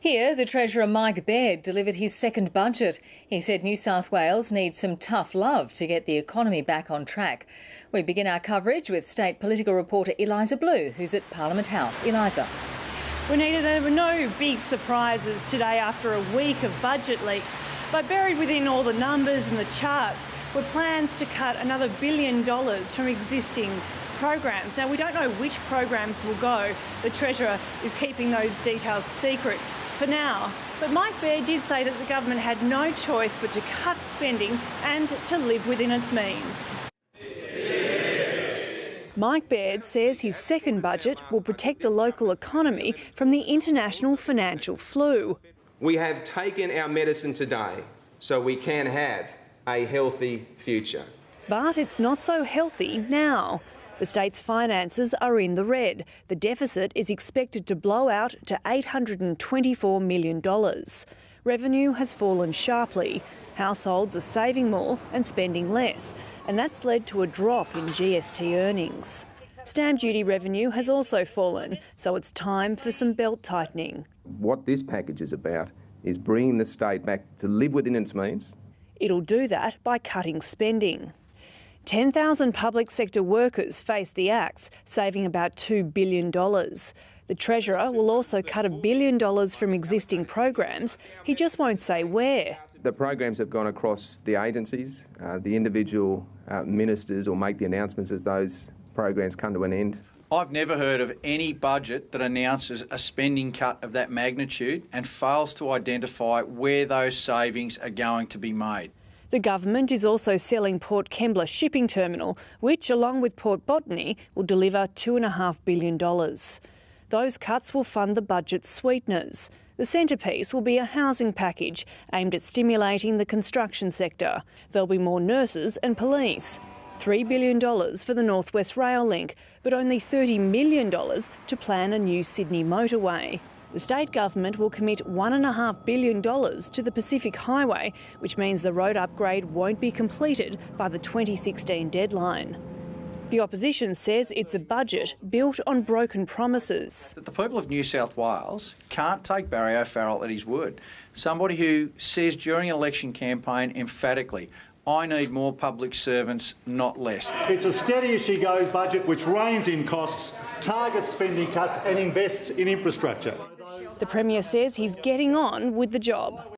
Here, the Treasurer Mike Baird delivered his second budget. He said New South Wales needs some tough love to get the economy back on track. We begin our coverage with state political reporter Eliza Blue, who's at Parliament House. Eliza. Juanita, there were no big surprises today after a week of budget leaks, but buried within all the numbers and the charts were plans to cut another $1 billion from existing programs. Now, we don't know which programs will go. The Treasurer is keeping those details secret for now. But Mike Baird did say that the government had no choice but to cut spending and to live within its means. Mike Baird says his second budget will protect the local economy from the international financial flu. We have taken our medicine today so we can have a healthy future. But it's not so healthy now. The state's finances are in the red. The deficit is expected to blow out to $824 million. Revenue has fallen sharply. Households are saving more and spending less, and that's led to a drop in GST earnings. Stamp duty revenue has also fallen, so it's time for some belt tightening. What this package is about is bringing the state back to live within its means. It'll do that by cutting spending. 10,000 public sector workers face the axe, saving about $2 billion. The Treasurer will also cut $1 billion from existing programs. He just won't say where. The programs have gone across the agencies. The individual ministers will make the announcements as those programs come to an end. I've never heard of any budget that announces a spending cut of that magnitude and fails to identify where those savings are going to be made. The government is also selling Port Kembla Shipping Terminal, which, along with Port Botany, will deliver $2.5 billion. Those cuts will fund the budget sweeteners. The centrepiece will be a housing package aimed at stimulating the construction sector. There'll be more nurses and police. $3 billion for the North West Rail link, but only $30 million to plan a new Sydney motorway. The state government will commit $1.5 billion to the Pacific Highway, which means the road upgrade won't be completed by the 2016 deadline. The opposition says it's a budget built on broken promises. The people of New South Wales can't take Barry O'Farrell at his word. Somebody who says during an election campaign emphatically, I need more public servants, not less. It's a steady-as-she-goes budget which reins in costs, targets spending cuts and invests in infrastructure. The Premier says he's getting on with the job.